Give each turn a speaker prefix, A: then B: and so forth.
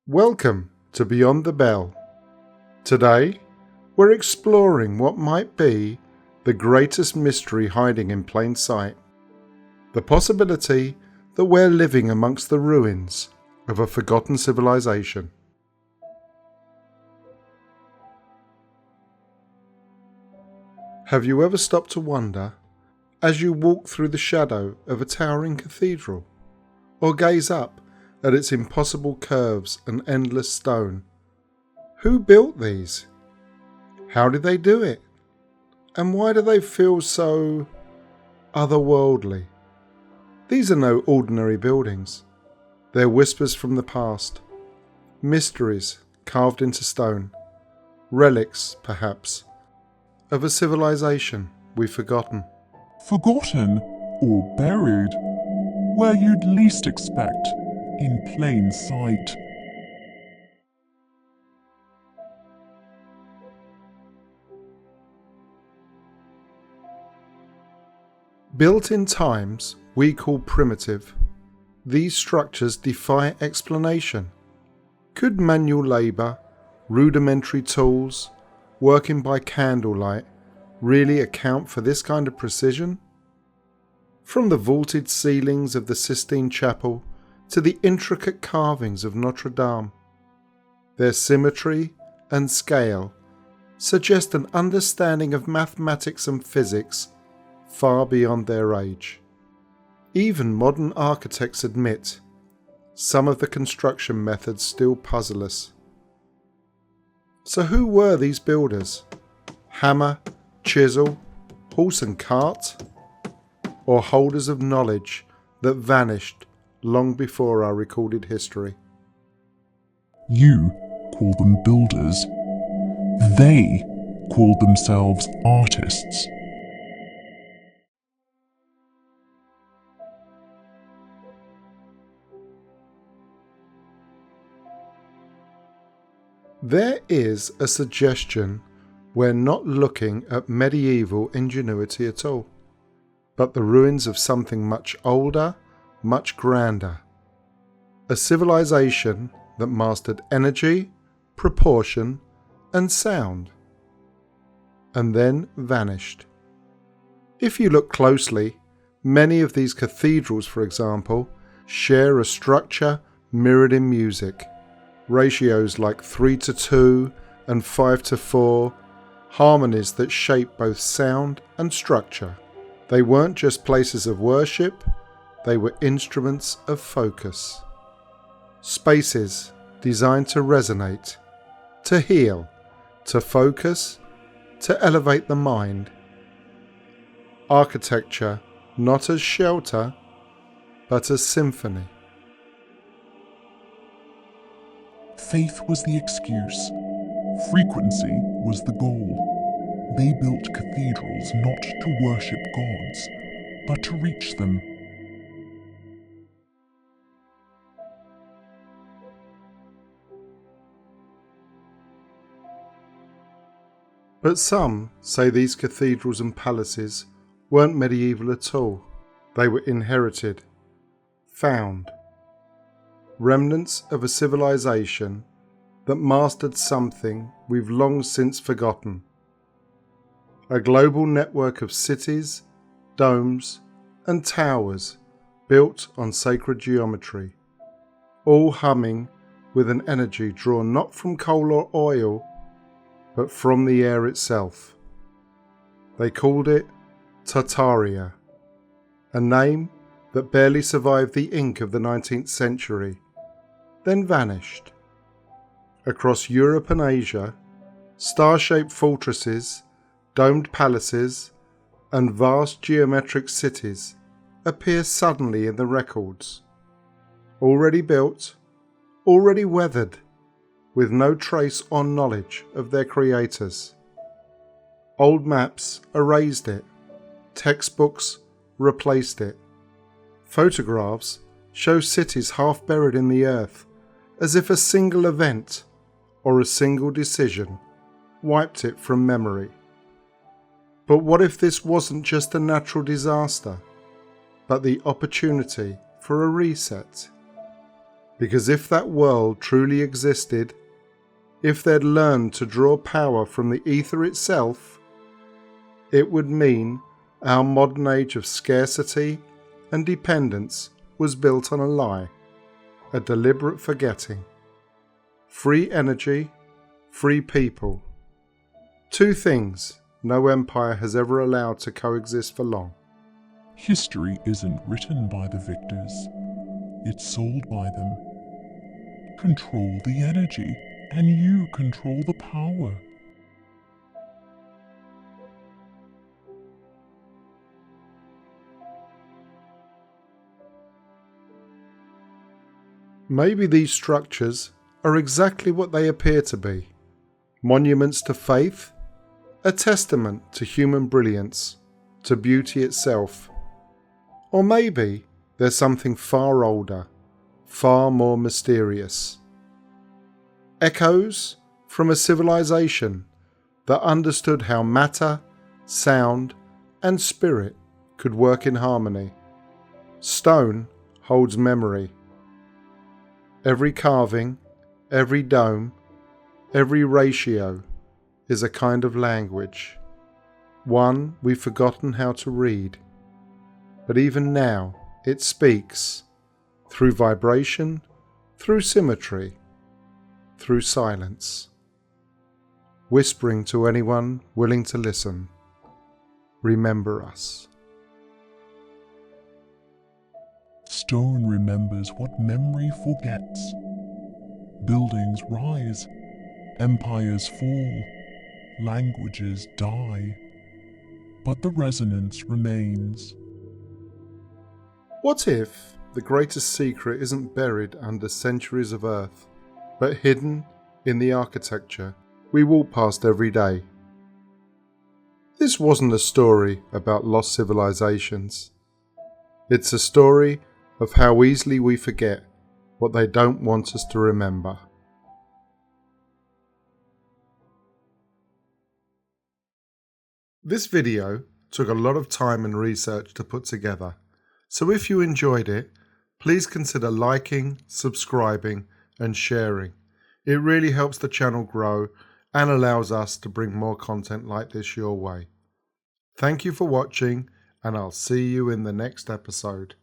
A: Welcome to Beyond the Bell. Today, we're exploring what might be the greatest mystery hiding in plain sight. The possibility that we're living amongst the ruins of a forgotten civilization. Have you ever stopped to wonder, as you walk through the shadow of a towering cathedral, or gaze up at its impossible curves and endless stone, who built these? How did they do it? And why do they feel so otherworldly? These are no ordinary buildings. They're whispers from the past, mysteries carved into stone, relics, perhaps, of a civilization we've forgotten.
B: Forgotten or buried, where you'd least expect, in plain sight.
A: Built in times we call primitive, these structures defy explanation. Could manual labour, rudimentary tools, working by candlelight, really account for this kind of precision? From the vaulted ceilings of the Sistine Chapel to the intricate carvings of Notre Dame, their symmetry and scale suggest an understanding of mathematics and physics far beyond their age. Even modern architects admit some of the construction methods still puzzle us. So who were these builders? Hammer, chisel, horse and cart? Or holders of knowledge that vanished long before our recorded history?
B: You call them builders. They call themselves artists.
A: There is a suggestion we're not looking at medieval ingenuity at all, but the ruins of something much older, much grander. A civilization that mastered energy, proportion, and sound, and then vanished. If you look closely, many of these cathedrals, for example, share a structure mirrored in music. Ratios like 3:2 and 5:4, harmonies that shape both sound and structure. They weren't just places of worship, they were instruments of focus. Spaces designed to resonate, to heal, to focus, to elevate the mind. Architecture not as shelter, but as symphony.
B: Faith was the excuse. Frequency was the goal. They built cathedrals not to worship gods, but to reach them.
A: But some say these cathedrals and palaces weren't medieval at all. They were inherited, found. Remnants of a civilization that mastered something we've long since forgotten. A global network of cities, domes, and towers built on sacred geometry, all humming with an energy drawn not from coal or oil, but from the air itself. They called it Tartaria, a name that barely survived the ink of the 19th century, then vanished. Across Europe and Asia, star-shaped fortresses, domed palaces, and vast geometric cities appear suddenly in the records. Already built, already weathered, with no trace or knowledge of their creators. Old maps erased it, textbooks replaced it. Photographs show cities half buried in the earth, as if a single event or a single decision wiped it from memory. But what if this wasn't just a natural disaster, but the opportunity for a reset? Because if that world truly existed, if they'd learned to draw power from the ether itself, it would mean our modern age of scarcity and dependence was built on a lie, a deliberate forgetting. Free energy, free people. Two things no empire has ever allowed to coexist for long.
B: History isn't written by the victors, it's sold by them. Control the energy, and you control the power.
A: Maybe these structures are exactly what they appear to be. Monuments to faith, a testament to human brilliance, to beauty itself. Or maybe there's something far older, far more mysterious. Echoes from a civilization that understood how matter, sound, and spirit could work in harmony. Stone holds memory. Every carving, every dome, every ratio is a kind of language, one we've forgotten how to read. But even now it speaks, through vibration, through symmetry, through silence, whispering to anyone willing to listen, remember us.
B: Stone remembers what memory forgets. Buildings rise, empires fall, languages die, but the resonance remains.
A: What if the greatest secret isn't buried under centuries of earth, but hidden in the architecture we walk past every day? This wasn't a story about lost civilizations. It's a story of how easily we forget what they don't want us to remember. This video took a lot of time and research to put together, so if you enjoyed it, please consider liking, subscribing and sharing. It really helps the channel grow and allows us to bring more content like this your way. Thank you for watching, and I'll see you in the next episode.